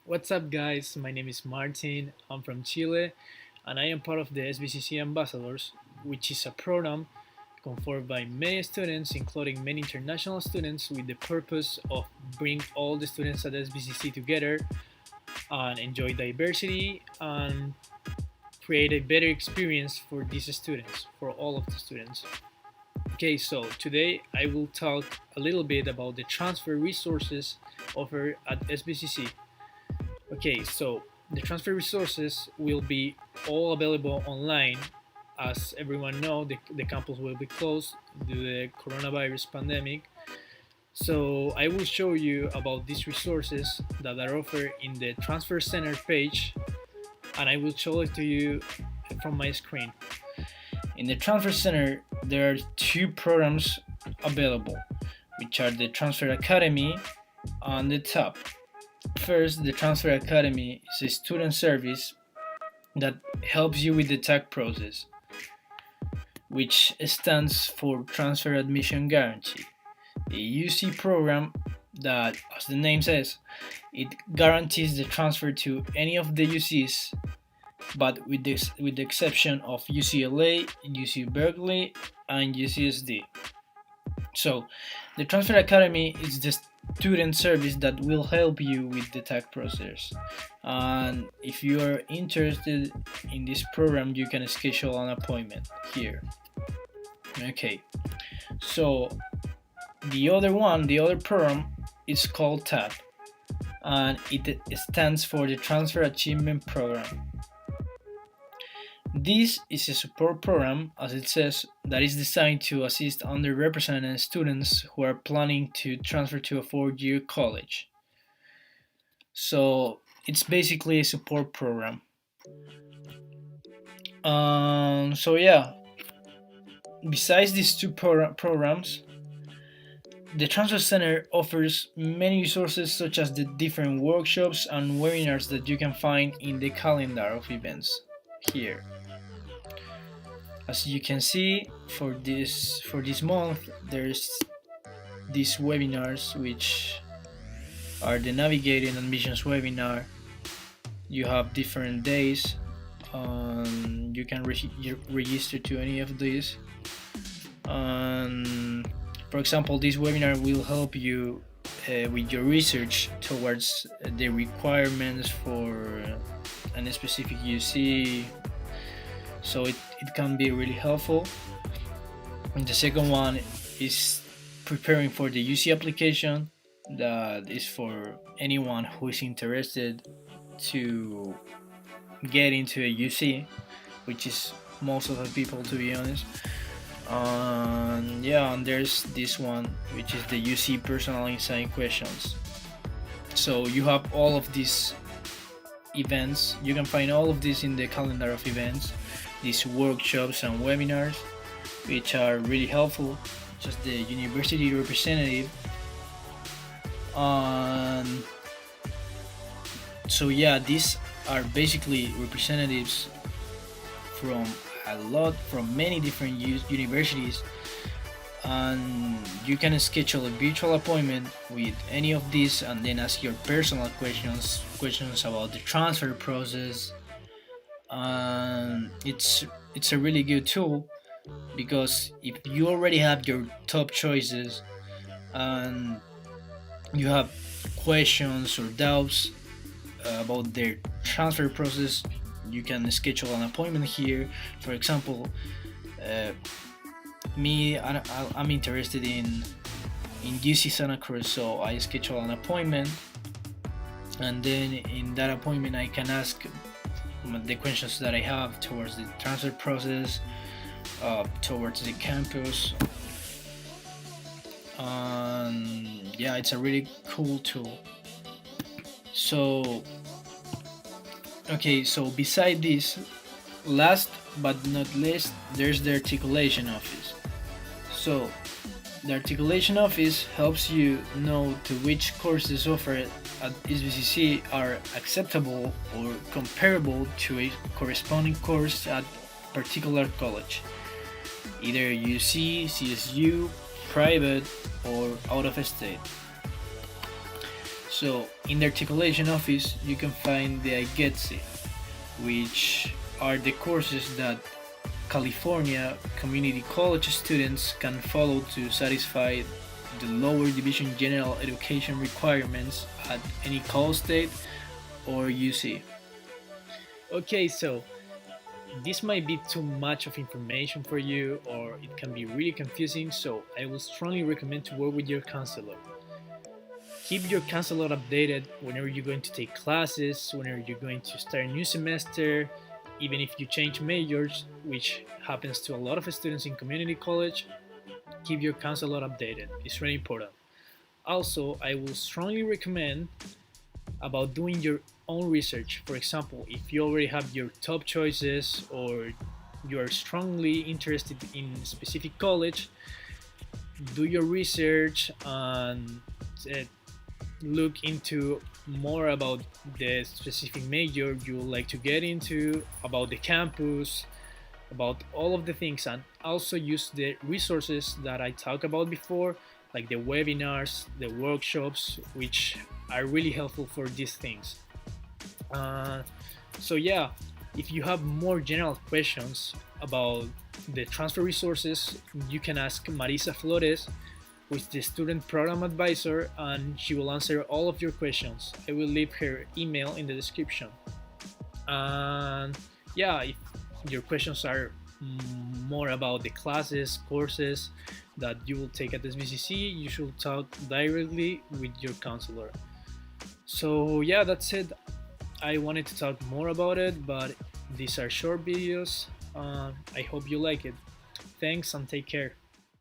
What's up, guys? My name is Martin. I'm from Chile, and I am part of the SBCC Ambassadors, which is a program conformed by many students, including many international students, with the purpose of bring all the students at SBCC together and enjoy diversity and create a better experience for these students, for all of the students. Okay, so today I will talk a little bit about the transfer resources offered at SBCC. Okay, so the transfer resources will be all available online. As everyone knows, the campus will be closed due to the coronavirus pandemic. So I will show you about these resources that are offered in the transfer center page, and I will show it to you from my screen. In the transfer center, there are two programs available, which are the Transfer Academy on the top. First, the Transfer Academy is a student service that helps you with the TAC process, which stands for Transfer Admission Guarantee, a UC program that, as the name says, it guarantees the transfer to any of the UCs, but with the exception of UCLA, UC Berkeley, and UCSD. So, the Transfer Academy is the student service that will help you with the TAC process. And if you are interested in this program, you can schedule an appointment here. Okay, so the other program is called TAP, and it stands for the Transfer Achievement Program. This is a support program, as it says, that is designed to assist underrepresented students who are planning to transfer to a four-year college. So it's basically a support program. So yeah, besides these two programs, the Transfer Center offers many resources such as the different workshops and webinars that you can find in the calendar of events here. As you can see, for this month, there's these webinars, which are the Navigating Admissions webinar. You have different days. You can register to any of these. For example, this webinar will help you with your research towards the requirements for a specific UC. So it can be really helpful. And the second one is preparing for the UC application, that is for anyone who is interested to get into a UC, which is most of the people, to be honest. And there's this one, which is the UC personal insight questions. So you have all of these events. You can find all of this in the calendar of events, these workshops and webinars, which are really helpful. Just the university representative. So yeah, these are basically representatives from many different universities, and you can schedule a virtual appointment with any of these and then ask your personal questions about the transfer process. And it's a really good tool, because if you already have your top choices and you have questions or doubts about their transfer process, you can schedule an appointment here. For example, I'm interested in UC Santa Cruz, so I schedule an appointment, and then in that appointment I can ask the questions that I have towards the transfer process, towards the campus. It's a really cool tool. So beside this, last but not least, there's the articulation office. So the articulation office helps you know to which courses offered at SBCC are acceptable or comparable to a corresponding course at particular college, either UC, CSU, private, or out of state. So, in the articulation office, you can find the IGETSI, which are the courses that California community college students can follow to satisfy the lower division general education requirements at any Cal State or UC. Okay, so this might be too much of information for you or it can be really confusing, so I would strongly recommend to work with your counselor. Keep your counselor updated whenever you're going to take classes, whenever you're going to start a new semester, even if you change majors, which happens to a lot of students in community college. Keep your counselor updated. It's really important. Also, I will strongly recommend about doing your own research. For example, if you already have your top choices or you are strongly interested in specific college, do your research and uh, look into more about the specific major you would like to get into, about the campus, about all of the things, and also use the resources that I talked about before, like the webinars, the workshops, which are really helpful for these things. Uh, so yeah, if you have more general questions about the transfer resources, you can ask Marisa Flores, who is the student program advisor, and she will answer all of your questions. I will leave her email in the description. And yeah, if your questions are more about the classes, courses that you will take at SBCC, you should talk directly with your counselor. So yeah, that's it. I wanted to talk more about it, but these are short videos. I hope you like it. Thanks and take care.